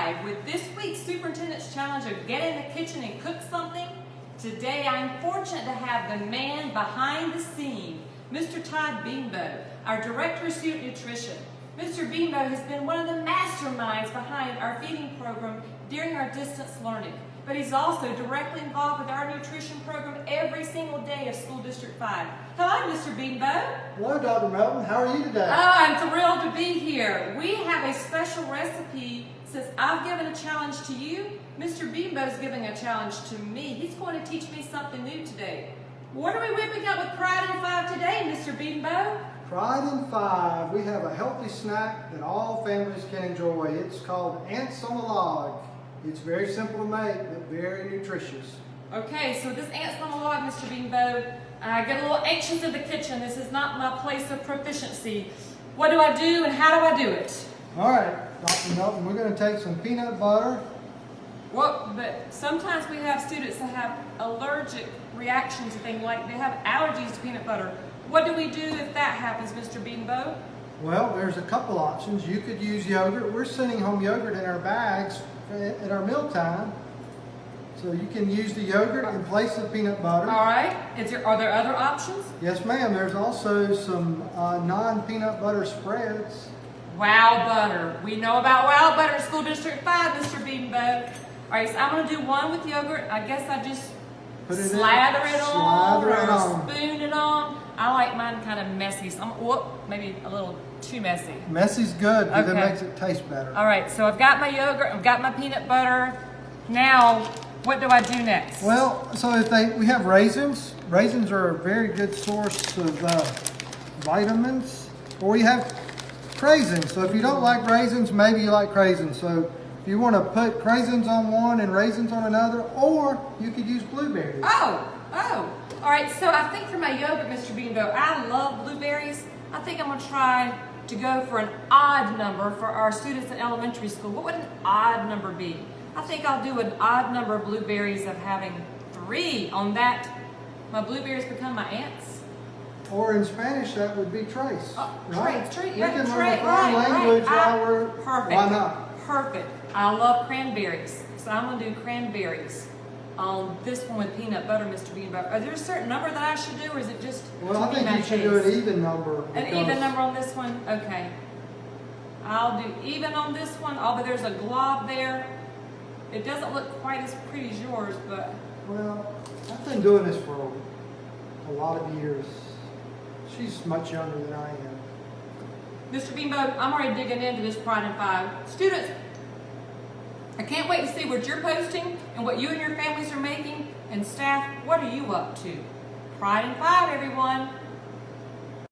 5 with this week's Superintendent's Challenge of Get in the Kitchen and Cook Something. Today I'm fortunate to have the man behind the scene, Mr. Bedenbaugh, our Director of Student Nutrition. Mr. Bedenbaugh has been one of the masterminds behind our feeding program during our distance learning, but he's also directly involved with our nutrition program every single day of School District 5. Hello, Mr. Bedenbaugh. Hello, Dr. Melton. How are you today? Oh, I'm thrilled to be here. We have a special recipe. Since I've given a challenge to you, Mr. Bedenbaugh is giving a challenge to me. He's going to teach me something new today. What are we whipping up with Pride in 5 today, Mr. Bedenbaugh? Pride in 5. We have a healthy snack that all families can enjoy. It's called Ants on the Log. It's very simple to make, but very nutritious. Okay, so this Ants on the Log, Mr. Bedenbaugh, I get a little anxious in the kitchen. This is not my place of proficiency. What do I do and how do I do it? All right, Dr. Melton, we're going to take some peanut butter. Well, but sometimes we have students that have allergic reactions to things, like they have allergies to peanut butter. What do we do if that happens, Mr. Bedenbaugh? Well, there's a couple options. You could use yogurt. We're sending home yogurt in our bags at our mealtime. So you can use the yogurt in place of peanut butter. All right. Are there other options? Yes, ma'am. There's also some non-peanut butter spreads. Wow butter. We know about wow butter in School District 5, Mr. Bedenbaugh. All right, so I'm going to do one with yogurt. I guess I just slather it on or spoon it on. I like mine kind of messy. So maybe a little too messy. Messy's good because Okay. it makes it taste better. All right, so I've got my yogurt, I've got my peanut butter. Now, what do I do next? Well, so we have raisins. Raisins are a very good source of vitamins. Or you have craisins. So if you don't like raisins, maybe you like craisins. So if you want to put craisins on one and raisins on another, or you could use blueberries. Oh. All right, so I think for my yogurt, Mr. Bedenbaugh, I love blueberries. I think I'm going to try to go for an odd number for our students in elementary school. What would an odd number be? I think I'll do an odd number of blueberries of having 3. On that, my blueberries become my ants. Or in Spanish, that would be tres. Right? Tres. We can learn a foreign language while we're... Perfect. Why not? Perfect. I love cranberries, so I'm going to do cranberries on this one with peanut butter, Mr. Bedenbaugh. Are there a certain number that I should do, or is it just Well, I think you should do an even number. An even number on this one? Okay. I'll do even on this one, although there's a glob there. It doesn't look quite as pretty as yours, but... Well, I've been doing this for a lot of years. She's much younger than I am. Mr. Bedenbaugh, I'm already digging into this Pride in 5. Students, I can't wait to see what you're posting and what you and your families are making. And staff, what are you up to? Pride in 5, everyone.